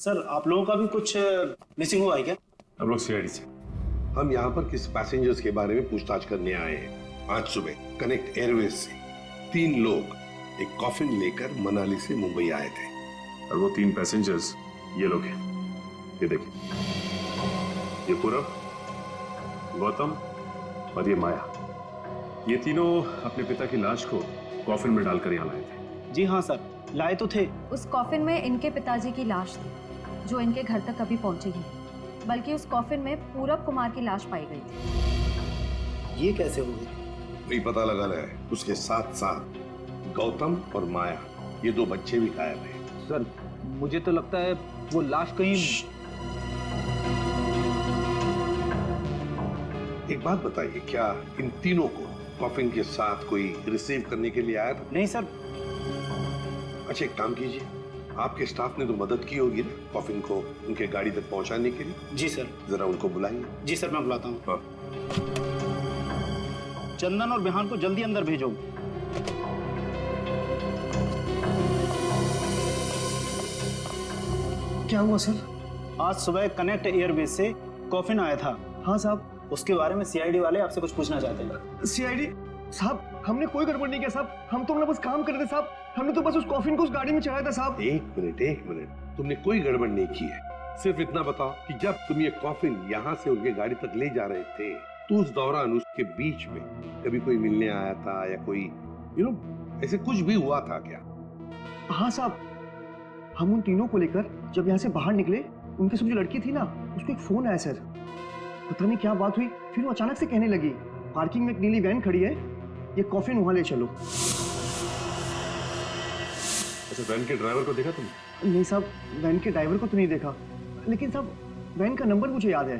Sir आप लोगों का भी कुछ मिसिंग हुआ है क्या? हम लोग सीआईडी से। हम यहाँ पर किस पैसेंजर्स के बारे में पूछताछ करने आए हैं। आज सुबह कनेक्ट एयरवेज से 3 लोग एक कॉफिन लेकर मनाली से मुंबई आए थे। और वो 3 पैसेंजर्स ये लोग हैं। ये देखिए, ये पूरब, गौतम और ये माया। ये तीनों अपने पिता की लाश को कॉफिन में डालकर यहाँ लाए थे। जी हाँ सर, लाए तो थे। उस कॉफिन में इनके पिताजी की लाश थी जो इनके घर तक कभी पहुंची ही नहीं, बल्कि उस कॉफिन में पूरब कुमार की लाश पाई गई थी। ये कैसे हो गई? वही पता लगाना है। उसके साथ साथ गौतम और माया, ये 2 बच्चे भी गायब हैं। सर मुझे तो लगता है वो लाश कहीं। एक बात बताइए, क्या इन तीनों को कॉफिन के साथ कोई रिसीव करने के लिए आया था? नहीं सर। अच्छा एक काम कीजिए, आपके स्टाफ ने तो मदद की होगी ना कॉफिन को उनके गाड़ी तक पहुंचाने के लिए। जी सर। जरा उनको बुलाइए। जी सर, मैं बुलाता हूँ। हाँ। चंदन और बिहान को जल्दी अंदर भेजो। क्या हुआ सर? आज सुबह कनेक्ट एयरवेज से कॉफिन आया था। हाँ साहब। उसके बारे में सीआईडी वाले आपसे कुछ पूछना चाहते हैं। सीआईडी साहब, हमने कोई गड़बड़ नहीं किया साहब। हम तो बस काम कर रहे थे साहब। हमने तो बस उस कॉफिन को उस गाड़ी में चढ़ाया था साहब। एक मिनट, तुमने कोई गड़बड़ नहीं की है। सिर्फ इतना बताओ कि जब तुम ये कॉफिन यहाँ से उनके गाड़ी तक ले जा रहे थे तो उस दौरान उसके बीच में कभी कोई मिलने आया था या कोई ऐसे कुछ भी हुआ था क्या? हाँ साहब, हम उन तीनों को लेकर जब यहाँ से बाहर निकले, उनके साथ जो लड़की थी ना, उसको एक फोन आया सर। पता नहीं क्या बात हुई, फिर वो अचानक से कहने लगी पार्किंग में एक नीली वैन खड़ी है, ये कॉफिन वहां ले चलो। अच्छा, वैन के ड्राइवर को देखा तुमने? नहीं साहब, वैन के ड्राइवर को तो नहीं देखा, लेकिन साहब वैन का नंबर मुझे याद है।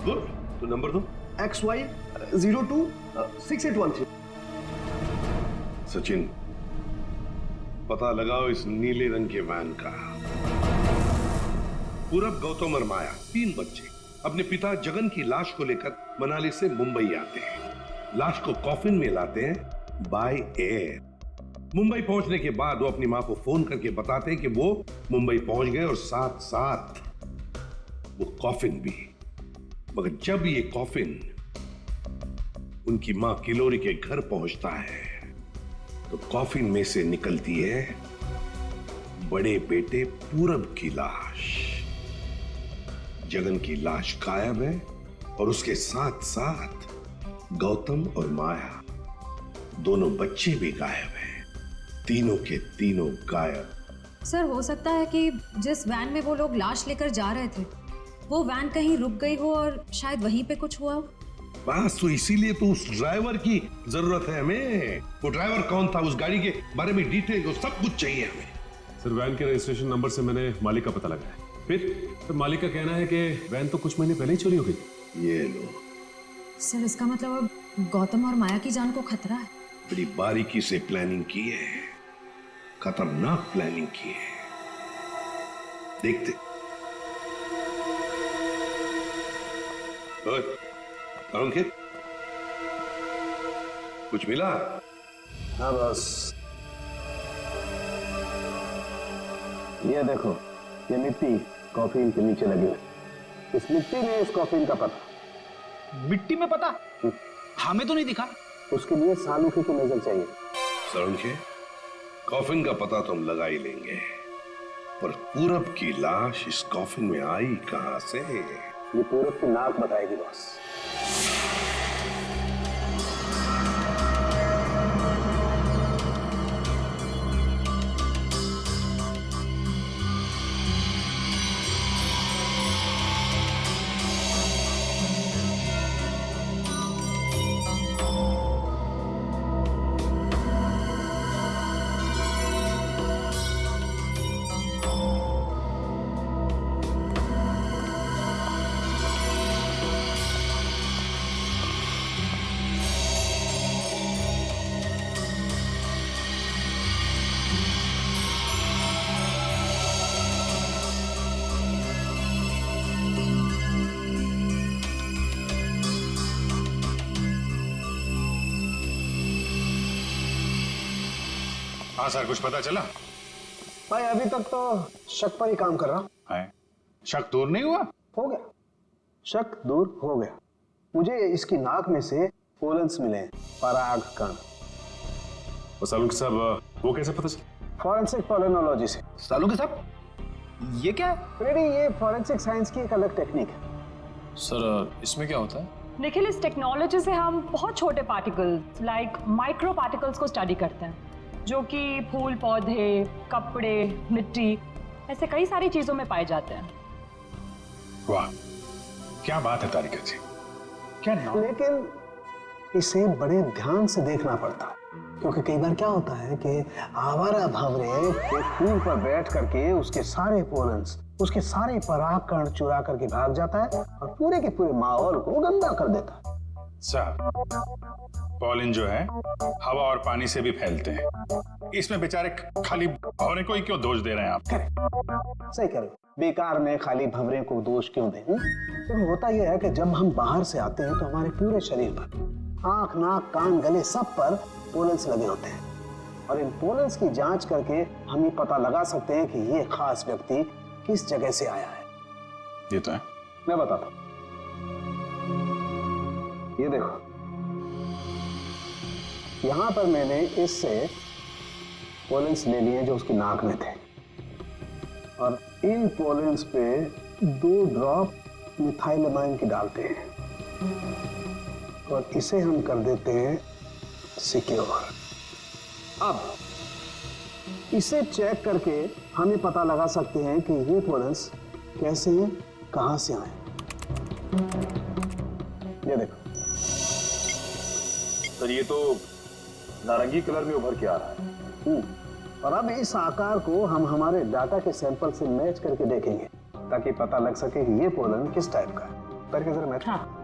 गुड, तो नंबर दो। XY 02 6813। सचिन, पता लगाओ इस नीले रंग के वैन का। पूरब, गौतम और माया 3 बच्चे अपने पिता जगन की लाश को लेकर मनाली से मुंबई आते हैं। लाश को कॉफिन में लाते हैं बाय एयर। मुंबई पहुंचने के बाद वो अपनी मां को फोन करके बताते हैं कि वो मुंबई पहुंच गए और साथ साथ वो कॉफिन भी। मगर जब ये कॉफिन उनकी मां किलोरी के घर पहुंचता है तो कॉफिन में से निकलती है बड़े बेटे पूरब की लाश। जगन की लाश गायब है और उसके साथ साथ गौतम और माया, दोनों बच्चे भी गायब हैं। तीनों के तीनों गायब। सर हो सकता है कि जिस वैन में वो लोग लाश लेकर जा रहे थे वो वैन कहीं रुक गई हो और शायद वहीं पे कुछ हुआ हो। बस तो इसीलिए तो उस ड्राइवर की जरूरत है हमें। वो ड्राइवर कौन था, उस गाड़ी के बारे में डिटेल सब कुछ चाहिए हमें। सर, वैन के रजिस्ट्रेशन नंबर से मैंने मालिक का पता लगाया। फिर मालिक का कहना है कि वैन तो कुछ महीने पहले ही चोरी हो गई। ये लो। सर इसका मतलब अब गौतम और माया की जान को खतरा है। बड़ी बारीकी से प्लानिंग की है, खतरनाक प्लानिंग की है। देखते। अंकित, कुछ मिला? हाँ बस, ये देखो, ये मिट्टी कॉफिन के नीचे लगी है। इस मिट्टी में इस कॉफिन का पता। मिट्टी में पता? हमें तो नहीं दिखा। उसके लिए सालूखी की नजर चाहिए। सरुखे, कॉफिन का पता तो हम लगा ही लेंगे, पर पूरब की लाश इस कॉफिन में आई कहां से? ये पूरब की नाक बताएगी बॉस। हाँ सर, कुछ पता चला? भाई अभी तक तो शक पर ही काम कर रहा हूं। है शक दूर नहीं हुआ? हो गया, शक दूर हो गया। मुझे इसकी नाक में से पोलन्स मिले, पराग कण। और सालुंके साहब वो कैसे पता चला? फॉरेंसिक पोलिनोलॉजी से। सालुंके साहब, ये क्या है? रेडी, ये फॉरेंसिक साइंस की एक अलग टेक्निक है। सर इसमें क्या होता है? निखिल, इस टेक्नोलॉजी से हम बहुत छोटे पार्टिकल्स लाइक माइक्रो पार्टिकल्स को स्टडी करते हैं, जो कि फूल, पौधे, कपड़े, मिट्टी, ऐसे कई सारी चीजों में पाए जाते हैं। वाह, क्या बात है तारिका जी, क्या नाम? लेकिन इसे बड़े ध्यान से देखना पड़ता है, क्योंकि कई बार क्या होता है कि आवारा भंवरे एक फूल पर बैठ करके उसके सारे पोलन्स, उसके सारे पराग कण चुरा करके भाग जाता है और पूरे के पूरे माहौल को गंदा कर देता है। साहब, पॉलिन जो है हवा और पानी से भी फैलते हैं, इसमें बेचारे खाली भंवरे को ही क्यों दोष दे रहे हैं आप? सही कह रहे हो, बेकार में खाली भंवरे को दोष क्यों दें? तो होता यह है कि जब हम बाहर से आते हैं तो हमारे पूरे शरीर पर, आंख, नाक, कान, गले, सब पर पोलन्स लगे होते हैं, और इन पोलन्स की जांच करके हम ये पता लगा सकते हैं कि ये खास व्यक्ति किस जगह से आया है। ये तो है। मैं बताता हूं, ये देखो, यहां पर मैंने इससे पोलन्स ले लिए जो उसकी नाक में थे, और इन पोलन्स पे 2 ड्रॉप मिथाइलमाइन की डालते हैं और इसे हम कर देते हैं सिक्योर। अब इसे चेक करके हम ये पता लगा सकते हैं कि ये पोलन्स कैसे हैं, कहां से आए। ये देखो सर, ये तो नारंगी कलर में उभर के आ रहा है। और अब इस आकार को हम हमारे डाटा के सैंपल से मैच करके देखेंगे, ताकि पता लग सके कि ये पोलन किस टाइप का है। करके जरा मैच। हाँ।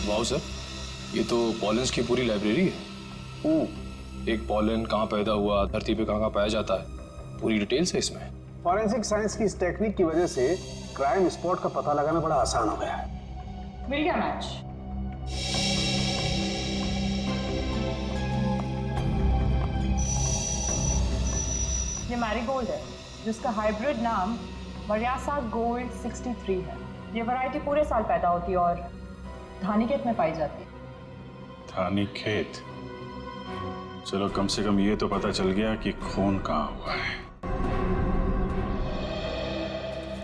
वाओ सर, ये तो पॉलेंस की पूरी लाइब्रेरी है। एक पॉलन कहाँ पैदा हुआ, धरती पे कहाँ पाया जाता है, पूरी डिटेल्स है इसमें। फॉरेंसिक साइंस की इस टेक्निक की वजह से क्राइम स्पॉट का पता लगाना बड़ा आसान हो गया है। मिल गया मैच। ये मैरीगोल्ड है, जिसका हाइब्रिड नाम मरियासा गोल्ड 63 है। ये वैरायटी पूरे साल पैदा होती है और धानीखेत में पाई जाती है। धानीखेत? चलो, कम से कम ये तो पता चल गया कि खून कहाँ हुआ है।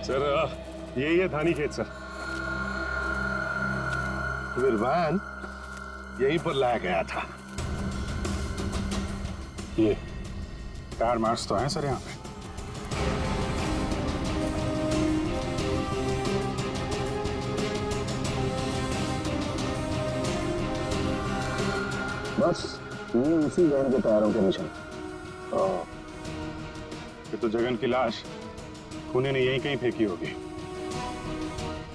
सर यही है धानीखेत सर। विरवान यहीं पर लाया गया था। ये टायर मार्क्स तो हैं सर यहाँ पे। बस ये उसी वैन के टायरों के निशान। ये तो जगन की लाश खूनी ने यहीं कहीं फेंकी होगी।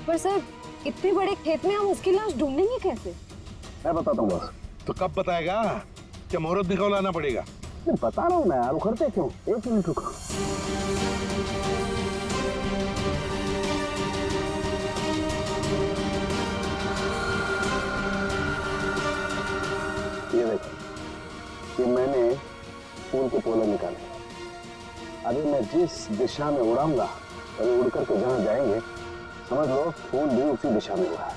पर सर, इतने बड़े खेत में हम उसकी लाश ढूंढेंगे कैसे? मैं बताता हूँ बस। तो कब बताएगा? क्या मुहूर्त निकलवाना पड़ेगा? बता रहा हूँ ना यार, उखड़ते क्यों? 1 मिनट रुको। ये देखो, ये मैंने फूल के पोले निकाले। अभी मैं जिस दिशा में उड़ाऊंगा, अभी उड़ करके जहां जाएंगे, समझ लो फूल भी उसी दिशा में उड़ा है।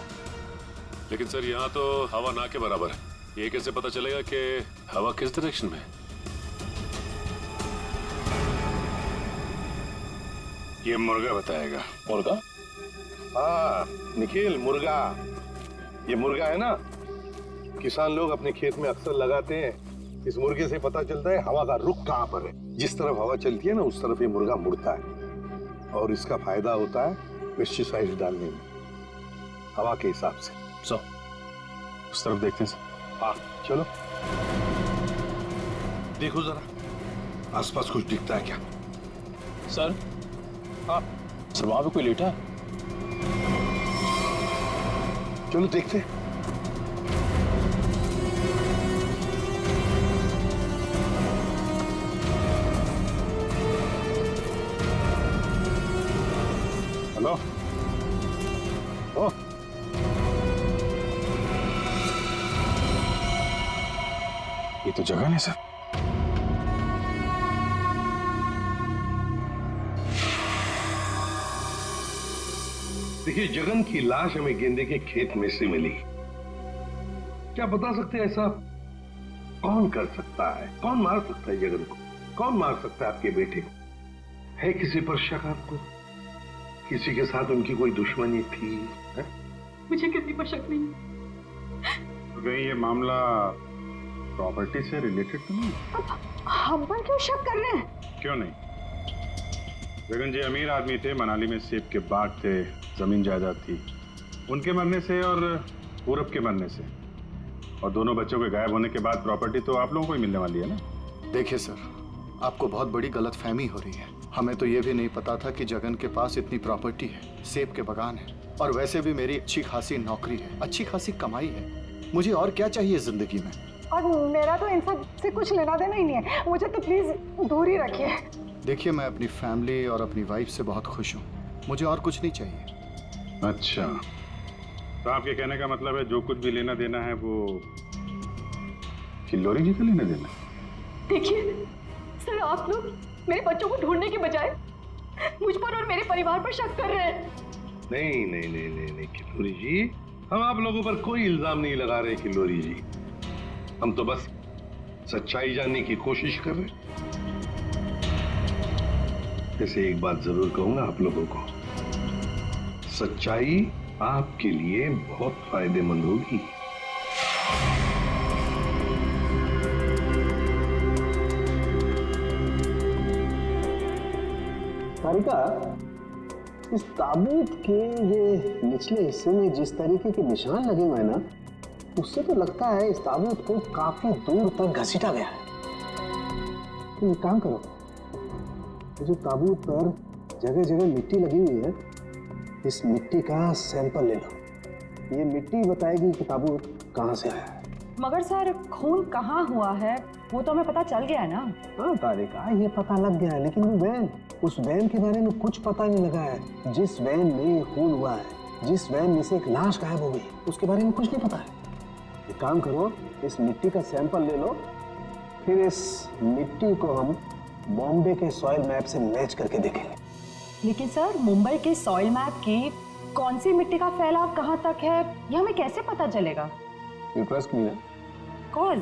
लेकिन सर यहाँ तो हवा ना के बराबर है, ये कैसे पता चलेगा कि हवा किस डायरेक्शन में है? ये मुर्गा बताएगा। मुर्गा? हाँ निखिल, मुर्गा। ये मुर्गा है ना, किसान लोग अपने खेत में अक्सर लगाते हैं। इस मुर्गे से पता चलता है हवा का रुख कहाँ पर है। जिस तरफ हवा चलती है ना, उस तरफ ये मुर्गा मुड़ता है, और इसका फायदा होता है पेस्टिसाइड डालने में, हवा के हिसाब से। उस तरफ देखते हैं सर। हाँ चलो देखो जरा आसपास कुछ दिखता है क्या। सर, हाँ सर, वहां पे कोई लेटा है। चलो देखते हैं। हेलो। ओ ये तो जगन है सर। देखिए जगन की लाश हमें गेंदे के खेत में से मिली। क्या बता सकते हैं ऐसा कौन कर सकता है? कौन मार सकता है जगन को? कौन मार सकता है आपके बेटे को? है किसी पर शक आपको? किसी के साथ उनकी कोई दुश्मनी थी? है? मुझे किसी पर शक नहीं। तो कहीं ये मामला प्रॉपर्टी से रिलेटेड तो नहीं? हम पर क्यों शक कर रहे हैं? क्यों नहीं? जगन जी अमीर आदमी थे, मनाली में सेब के बाग थे, जमीन जायदाद थी। उनके मरने से और पूरब के मरने से और दोनों बच्चों के गायब होने के बाद प्रॉपर्टी तो आप लोगों को ही मिलने वाली है ना। देखिए सर, आपको बहुत बड़ी गलतफहमी हो रही है। हमें तो ये भी नहीं पता था कि जगन के पास इतनी प्रॉपर्टी है, सेब के बागान है, और वैसे भी मेरी अच्छी खासी नौकरी है, अच्छी खासी कमाई है। मुझे और क्या चाहिए जिंदगी में? और मेरा तो इन सब से कुछ लेना देना ही नहीं है। मुझे तो प्लीज दूर ही रखिए। देखिए मैं अपनी फैमिली और अपनी वाइफ से बहुत खुश हूँ, मुझे और कुछ नहीं चाहिए। अच्छा, तो आपके कहने का मतलब है जो कुछ भी लेना देना है वो किल्लोरी जी का लेना देना है? देखिए सर, आप लोग मेरे बच्चों को ढूंढने के बजाय मुझ पर और मेरे परिवार पर शक कर रहे हैं। नहीं नहीं नहीं नहीं नहीं किल्लोरी जी, हम आप लोगों पर कोई इल्जाम नहीं लगा रहे किल्लोरी जी। हम तो बस सच्चाई जानने की कोशिश कर रहे हैं। जैसे एक बात जरूर कहूंगा आप लोगों को, सच्चाई आपके लिए बहुत फायदेमंद होगी। सारिका, इस ताबूत के ये निचले हिस्से में जिस तरीके के निशान लगे हुए हैं ना, उससे तो लगता है इस ताबूत को काफी दूर तक घसीटा गया है। तुम एक काम करो, जो ताबूत पर जगह जगह मिट्टी लगी हुई है, इस मिट्टी का सैंपल ले लो। ये मिट्टी बताएगी कि ताबूत कहाँ से आया है। मगर सर, खून कहाँ हुआ है वो तो हमें पता चल गया है ना। हाँ तारिका, ये पता लग गया है, लेकिन वो वैन, उस वैन के बारे में कुछ पता नहीं लगा है। जिस वैन में खून हुआ है, जिस वैन में से एक लाश गायब हो गई, उसके बारे में कुछ नहीं पता है। एक काम करो, इस मिट्टी का सैंपल ले लो, फिर इस मिट्टी को हम बॉम्बे के सॉइल मैप से मैच करके देखेंगे। लेकिन सर, मुंबई के सॉइल मैप की कौन सी मिट्टी का फैलाव कहाँ तक है ये हमें कैसे पता चलेगा? यू ट्रस्ट मी ना? कॉज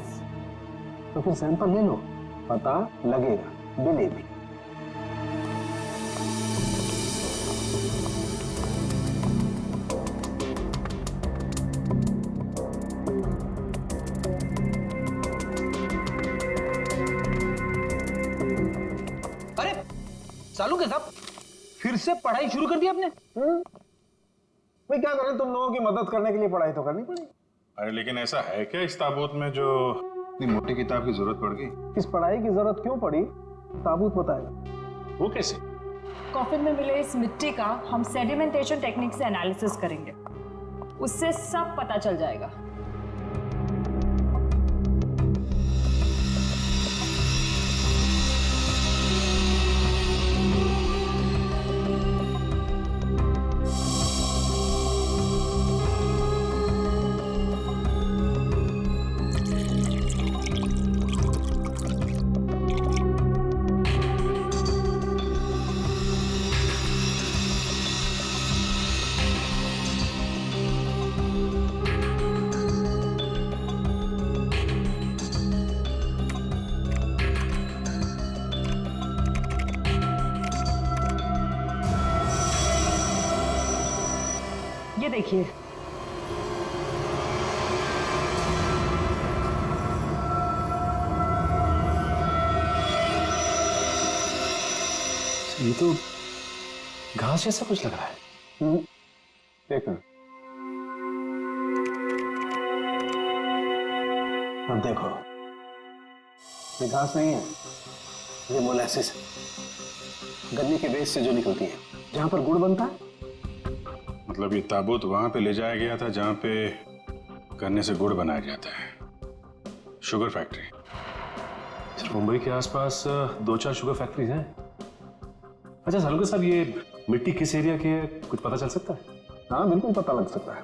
तो फिर सैंपल ले लो, पता लगेगा, बिलीव मी। अरे सालू के साहब, फिर से पढ़ाई शुरू कर दी आपने? भाई क्या करें, तुम लोगों की मदद करने के लिए पढ़ाई तो करनी पड़ेगी। अरे लेकिन ऐसा है क्या इस ताबूत में जो इतनी मोटी किताब की जरूरत पड़ गई? इस पढ़ाई की जरूरत क्यों पड़ी, ताबूत बताएगा। वो कैसे? कॉफिन में मिले इस मिट्टी का हम सेडिमेंटेशन टेक्निक से एनालिसिस करेंगे, उससे सब पता चल जाएगा। ये देखिए, ये तो घास जैसा कुछ लग रहा है। एक मिनट, अब देखो, ये घास नहीं है, ये मोलासिस है, गन्ने के बेस से जो निकलती है, जहां पर गुड़ बनता है। मतलब ये ताबूत वहां पे ले जाया गया था जहां पे गन्ने से गुड़ बनाया जाता है, शुगर फैक्ट्री। मुंबई के आसपास 2-4 शुगर फैक्ट्रीज हैं। अच्छा सालुंके साहब, ये मिट्टी किस एरिया की है, कुछ पता चल सकता है? हाँ बिल्कुल पता लग सकता है।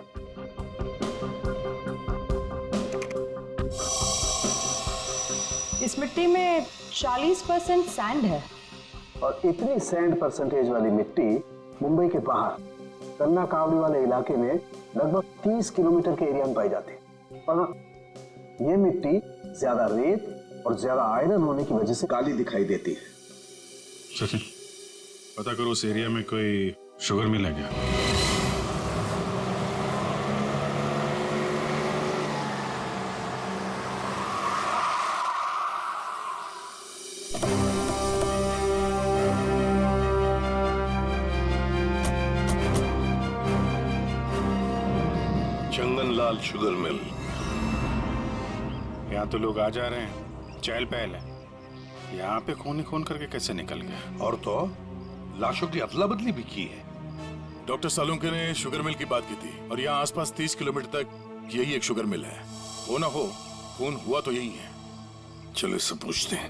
इस मिट्टी में 40% सैंड है। और इतनी सैंड परसेंटेज वाली मिट्टी मुंबई के बाहर कन्ना कावड़ी वाले इलाके में लगभग 30 किलोमीटर के एरिया में पाई जाती है। और ये मिट्टी ज्यादा रेत और ज्यादा आयरन होने की वजह से काली दिखाई देती है। सचिन, पता करो उस एरिया में कोई शुगर मिल है क्या? चंगनलाल शुगर मिल। यहाँ तो लोग आ जा रहे हैं, चहल पहल है। यहाँ पे खून ही खून करके कैसे निकल गया? और तो लाशों की अदला बदली भी की है। डॉक्टर सालुंके ने शुगर मिल की बात की थी और यहाँ आसपास 30 किलोमीटर तक यही एक शुगर मिल है। हो ना हो, खून हुआ तो यही है। चलो इससे पूछते हैं।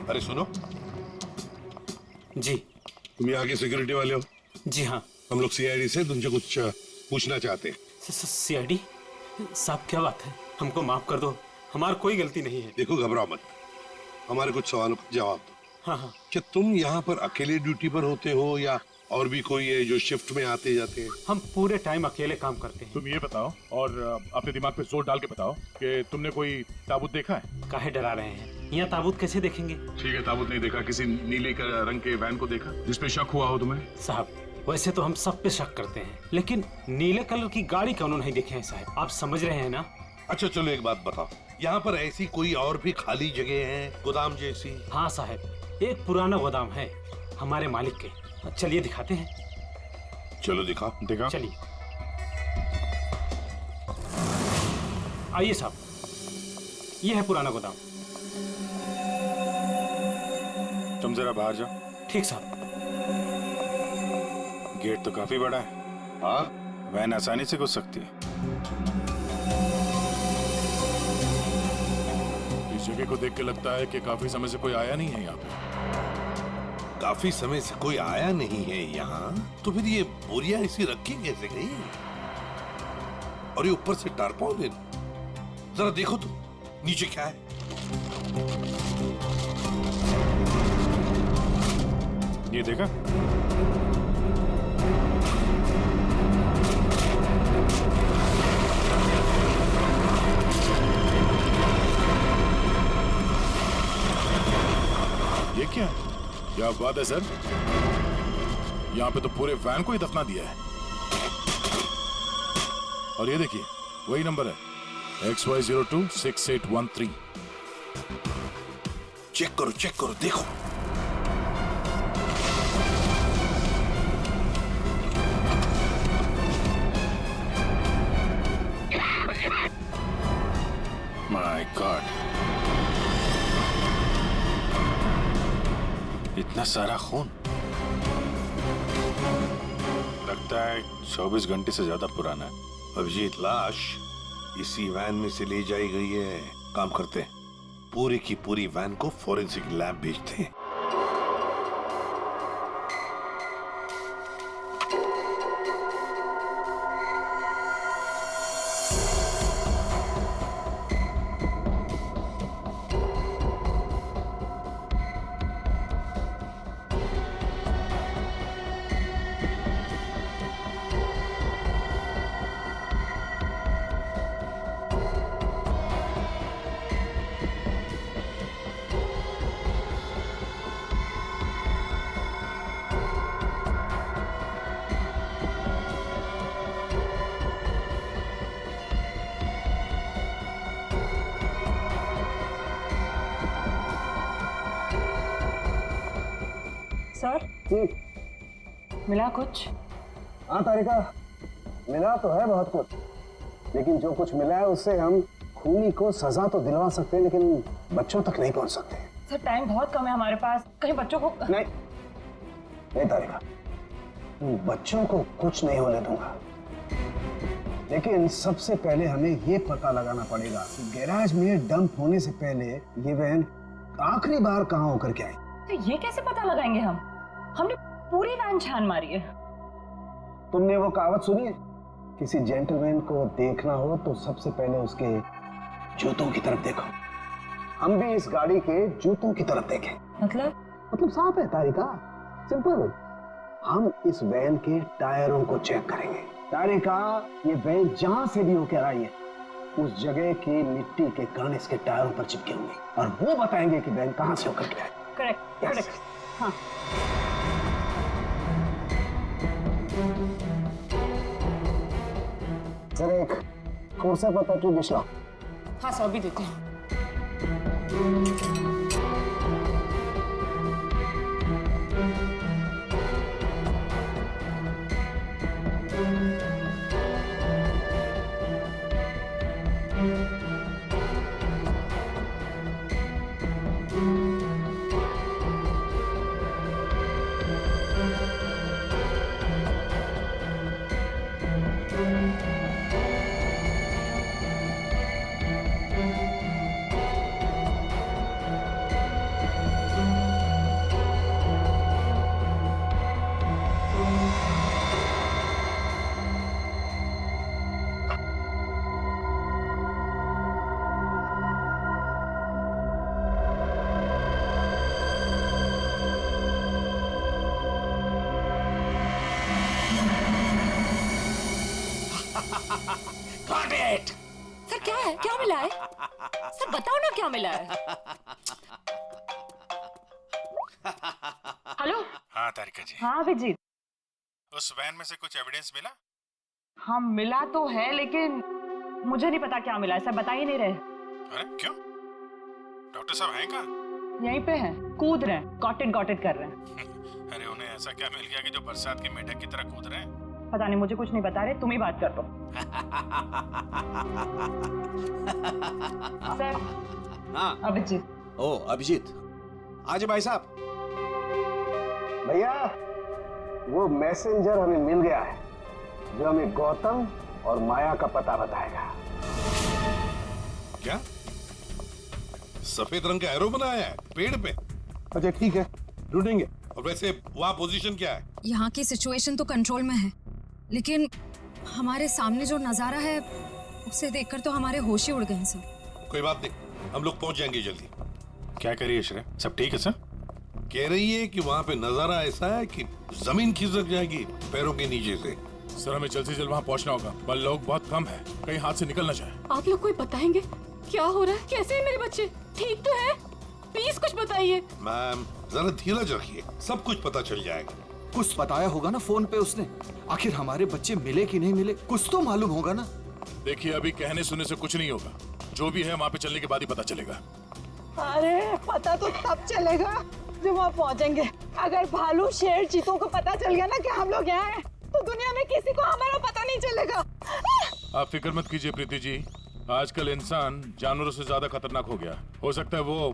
अरे सुनो जी। तुम यहाँ के सिक्योरिटी वाले हो? जी हाँ। हम लोग सीआईडी से तुमसे कुछ पूछना चाहते हैं। सीआईडी साहब, क्या बात है? हमको माफ कर दो, हमारी कोई गलती नहीं है। देखो घबराओ मत, हमारे कुछ सवालों का जवाब दो। हाँ हाँ। क्या तुम यहाँ पर अकेले ड्यूटी पर होते हो या और भी कोई है जो शिफ्ट में आते जाते हैं? हम पूरे टाइम अकेले काम करते हैं। तुम ये बताओ और अपने दिमाग पे जोर डाल के बताओ कि तुमने कोई ताबूत देखा है? काहे डरा रहे हैं? यहाँ ताबूत कैसे देखेंगे? ठीक है, ताबूत नहीं देखा, किसी नीले रंग के वैन को देखा जिसपे शक हुआ हो तुम्हें? साहब वैसे तो हम सब पे शक करते हैं, लेकिन नीले कलर की गाड़ी क्यों नहीं देखे हैं साहब? आप समझ रहे हैं ना? अच्छा चलो एक बात बताओ, यहाँ पर ऐसी कोई और भी खाली जगह है गोदाम जैसी? हाँ साहब, एक पुराना गोदाम है हमारे मालिक के। चलिए दिखाते हैं। चलो दिखाओ। दिखाओ। चलिए आइए साहब, ये है पुराना गोदाम। तुम जरा बाहर जाओ। ठीक साहब। गेट तो काफी बड़ा है। हाँ, वैन आसानी से घुस सकती है। इस जगह को देख के लगता है कि काफी समय से कोई आया नहीं है यहाँ पे। काफी समय से कोई आया नहीं है यहाँ, तो फिर ये बोरिया इसी रखी कैसे गई? और ये ऊपर से टारपॉलिन, जरा देखो तो नीचे क्या है। ये देखा? ये क्या है? क्या बात है सर, यहाँ पे तो पूरे वैन को ही दफना दिया है। और ये देखिए वही नंबर है, XY026813। चेक करो देखो। माय गॉड, इतना सारा खून। लगता है 24 घंटे से ज्यादा पुराना है। अभिजीत, लाश इसी वैन में से ले जाई गई है। काम करते हैं, पूरी की पूरी वैन को फॉरेंसिक लैब भेजते हैं। सर मिला कुछ? हाँ तारिका, मिला तो है बहुत कुछ, लेकिन जो कुछ मिला है उससे हम खूनी को सजा तो दिलवा सकते हैं, लेकिन बच्चों तक नहीं पहुंच सकते। सर टाइम बहुत कम है हमारे पास, कहीं बच्चों को नहीं तारिका, बच्चों को कुछ नहीं होने दूंगा, लेकिन सबसे पहले हमें यह पता लगाना पड़ेगा कि गैराज में डंप होने से पहले ये वैन आखिरी बार कहां होकर के आई। तो ये कैसे पता लगाएंगे हम? हमने पूरी वैन छान मारी है। तुमने वो कहावत सुनी है, किसी जेंटलमैन को देखना हो तो सबसे पहले उसके जूतों की तरफ देखो। हम भी इस गाड़ी के जूतों की तरफ देखें। मतलब साफ है तारिका, सिंपल। हम इस वैन के टायरों को चेक करेंगे। तारिका, ये वैन जहां से भी होकर आई है उस जगह की मिट्टी के कण इसके टायरों पर चिपके होंगे और वो बताएंगे कि वैन कहां से होकर के आई। Correct correct. हाँ सर एक कोर्सा पता की डिश लाओ। हाँ सर अभी देते हैं। सर क्या है, क्या मिला है? सर बताओ ना क्या मिला है। हेलो। हाँ तारिका जी। हाँ अभिजीत। उस वैन में से कुछ एविडेंस मिला? हाँ मिला तो है, लेकिन मुझे नहीं पता क्या मिला है, सर बता ही नहीं रहे। अरे क्यों? डॉक्टर साहब हैं कहाँ? यहीं पे हैं, कूद रहे हैं, गॉटेड कर रहे हैं। अरे उन्हें ऐसा क्या मिल गया कि जो बरसात के मेढक की तरह कूद रहे हैं? पता नहीं, मुझे कुछ नहीं बता रहे, तुम ही बात कर दो। सर। हाँ अभिजीत। ओ अभिजीत, आज भाई साहब। भैया वो मैसेंजर हमें मिल गया है जो हमें गौतम और माया का पता बताएगा। क्या सफेद रंग का एरो बनाया है पेड़ पे? अच्छा ठीक है, ढूंढेंगे। और वैसे वहां पोजीशन क्या है? यहाँ की सिचुएशन तो कंट्रोल में है, लेकिन हमारे सामने जो नजारा है उसे देखकर तो हमारे होश ही उड़ गए हैं सर। कोई बात नहीं, हम लोग पहुंच जाएंगे जल्दी। क्या कह रही है श्रेया? सब ठीक है सर? कह रही है कि वहाँ पे नजारा ऐसा है कि जमीन खिसक जाएगी पैरों के नीचे से। सर हमें जल्द से जल्द वहाँ पहुँचना होगा, पर लोग बहुत कम है, कहीं हाथ से निकल ना जाए। आप लोग कोई बताएंगे क्या हो रहा है? कैसे है मेरे बच्चे? ठीक तो है? प्लीज कुछ बताइए। मैम जरा धीरज रखिए, सब कुछ पता चल जाएगा। कुछ बताया होगा ना फोन पे उसने। आखिर हमारे बच्चे मिले कि नहीं मिले, कुछ तो मालूम होगा ना। देखिए अभी कहने सुनने से कुछ नहीं होगा, जो भी है वहाँ पे चलने के बाद ही पता चलेगा। अरे पता तो तब चलेगा जब वहाँ पहुँचेंगे। अगर भालू शेर चीतों को पता चल गया ना कि हम लोग यहाँ हैं, तो दुनिया में किसी को हमारा पता नहीं चलेगा। आप फिक्र मत कीजिए प्रीति जी, आजकल इंसान जानवरों से ज्यादा खतरनाक हो गया। हो सकता है वो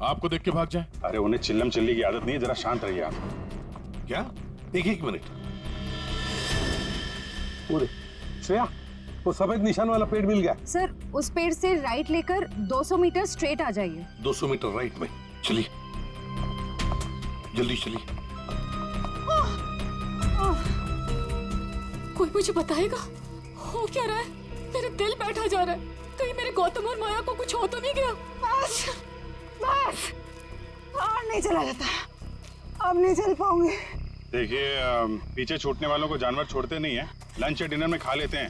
आपको देख के भाग जाए। अरे उन्हें चिल्लम चिल्ली की आदत नहीं है, जरा शांत रहिए आप। क्या? एक मिनट। पूरे श्रेया, वो सफेद निशान वाला पेड़ मिल गया। सर उस पेड़ से राइट लेकर 200 मीटर स्ट्रेट आ जाइए। 200 मीटर राइट में। चलिए जल्दी चलिए। कोई मुझे बताएगा हो क्या रहा है? मेरा दिल बैठा जा रहा है, कहीं मेरे गौतम और माया को कुछ हो तो नहीं गया? बस बस और नहीं चला जाता, अब नहीं चल पाऊंगी। देखिए पीछे छूटने वालों को जानवर छोड़ते नहीं है, लंच या डिनर में खा लेते हैं।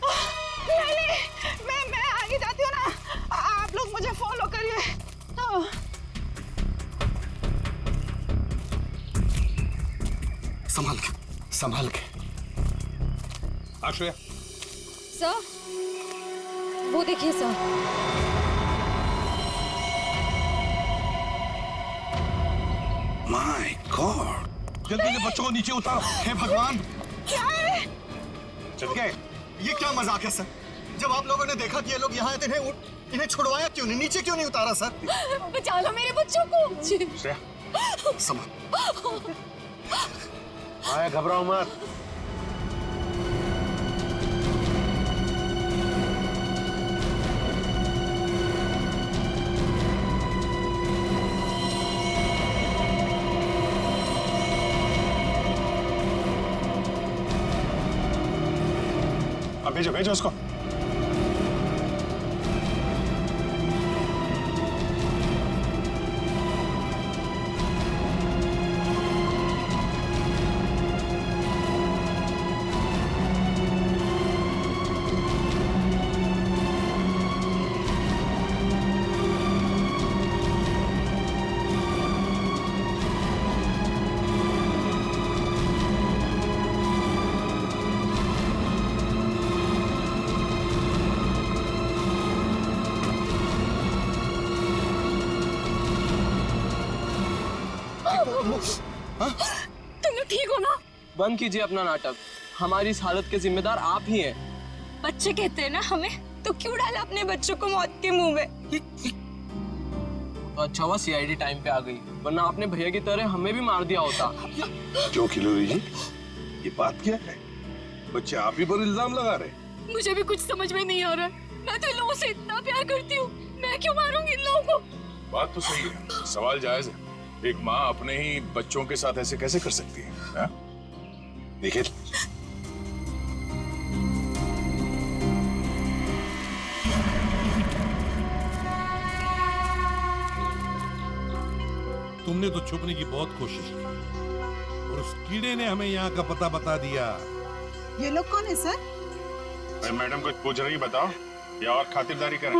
नहीं, मैं आगे जाती हूँ ना, आप लोग मुझे फॉलो करिए। संभाल के, संभाल के। आश्रया। सर वो देखिए सर। माय गॉड, जल्दी से बच्चों को नीचे उतारो। हे भगवान। क्या है? चल गए, ये क्या मजाक है सर? जब आप लोगों ने देखा कि ये लोग यहाँ आए थे, इन्हें छुड़वाया क्यों नहीं, नीचे क्यों नहीं उतारा सर? बचा लो मेरे बच्चों को। माया घबराओ मत। अब भेजो भेजो उसको। तुम लोग ठीक हो ना? बंद कीजिए अपना नाटक। हमारी इस हालत के जिम्मेदार आप ही हैं। बच्चे कहते हैं ना हमें, तो क्यों डाला अपने बच्चों को मौत के मुंह में? तो अच्छा हुआ सीआईडी टाइम पे आ गई, वरना आपने भैया की तरह हमें भी मार दिया होता। क्यों खिलोरी जी, ये बात क्या है? बच्चे आप ही पर इल्जाम लगा रहे? मुझे भी कुछ समझ में नहीं आ रहा है। मैं तो इन लोगों से इतना प्यार करती हूँ, मैं क्यों मारूंगी इन लोगों को? बात तो सही है, सवाल जायज है। एक माँ अपने ही बच्चों के साथ ऐसे कैसे कर सकती है? देखिए, तुमने तो छुपने की बहुत कोशिश की और उस कीड़े ने हमें यहाँ का पता बता दिया। ये लोग कौन है सर? भाई मैडम कुछ पूछ रही, बताओ या और खातिरदारी करें?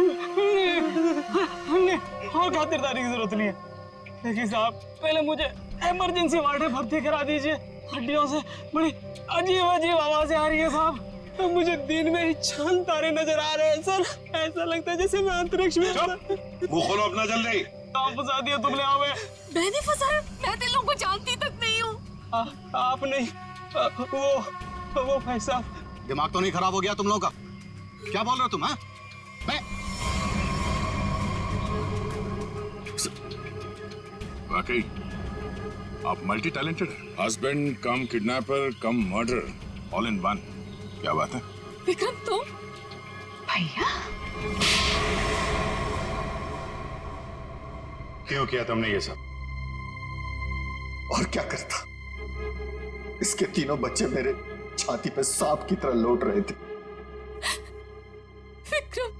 हमने और खातिरदारी की जरूरत नहीं है, लेकिन साहब पहले मुझे इमरजेंसी वार्ड में भर्ती करा दीजिए। हड्डियों से बड़ी अजीब अजीब आवाजें आ रही है साहब। तो मुझे दिन में ही चांद तारे नजर आ रहे हैं सर। ऐसा लगता है जैसे मैं अंतरिक्ष में। मुंह खोलो अपना जल्दी। फंसा दिया तुमने हमें। मैंने फंसाया? मैं तो लोगों को जानती तक नहीं हूँ। आप नहीं, वो भाई साहब। दिमाग तो नहीं खराब हो गया तुम लोगों का? क्या बोल रहे हो तुम? हाँ, वाकई आप मल्टी टैलेंटेड हैं। Husband come kidnapper come murder, all in one. क्या बात है विक्रम? तुम भैया क्यों किया तुमने ये सब? और क्या करता? इसके तीनों बच्चे मेरे छाती पे सांप की तरह लौट रहे थे। विक्रम,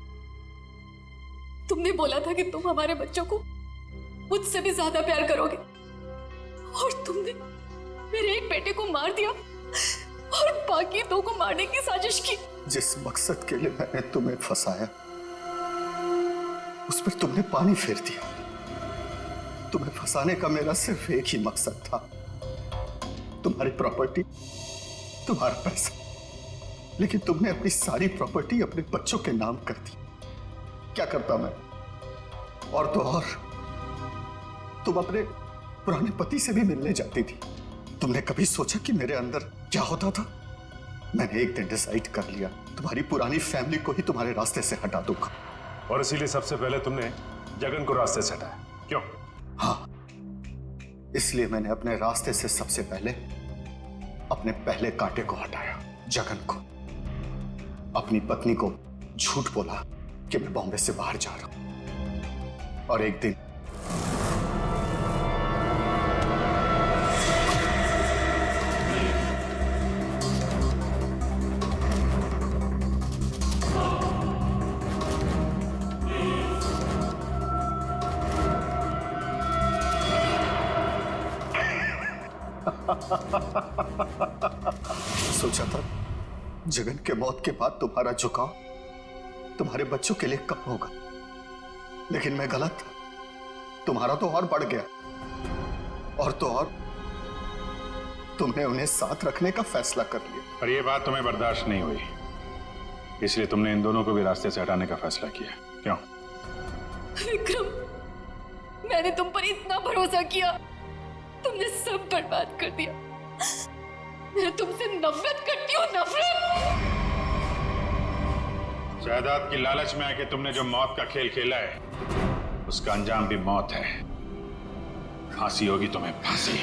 तुमने बोला था कि तुम हमारे बच्चों को मुझसे भी ज्यादा प्यार करोगे, और तुमने मेरे एक बेटे को मार दिया और बाकी दो को मारने की साजिश की। जिस मकसद के लिए मैंने तुम्हें फंसाया, उस पर तुमने पानी फेर दिया। तुम्हें फंसाने का मेरा सिर्फ एक ही मकसद था, तुम्हारी प्रॉपर्टी, तुम्हारा पैसा। लेकिन तुमने अपनी सारी प्रॉपर्टी अपने बच्चों के नाम कर दी। क्या करता मैं? और तो और तुम अपने पुराने पति से भी मिलने जाती थी। तुमने कभी सोचा कि मेरे अंदर क्या होता था? मैंने एक दिन डिसाइड कर लिया, तुम्हारी पुरानी फैमिली को ही तुम्हारे रास्ते से हटा दूंगा। और इसीलिए सबसे पहले तुमने जगन को रास्ते से हटाया, क्यों? हाँ, इसलिए मैंने अपने रास्ते से सबसे पहले अपने पहले कांटे को हटाया, जगन को। अपनी पत्नी को झूठ बोला कि मैं बॉम्बे से बाहर जा रहा हूं, और एक दिन सोचा था जगन के मौत के बाद तुम्हारा झुकाव तुम्हारे बच्चों के लिए कब होगा, लेकिन मैं गलत था। तुम्हारा तो और बढ़ गया, और तो और तुमने उन्हें साथ रखने का फैसला कर लिया। पर यह बात तुम्हें बर्दाश्त नहीं हुई, इसलिए तुमने इन दोनों को भी रास्ते से हटाने का फैसला किया, क्यों? विक्रम, मैंने तुम पर इतना भरोसा किया, तुमने सब बर्बाद कर दिया। मैं तुमसे नफरत करती हूँ, नफरत। जायदाद की लालच में आके तुमने जो मौत का खेल खेला है उसका अंजाम भी मौत है। फांसी होगी तुम्हें, फांसी।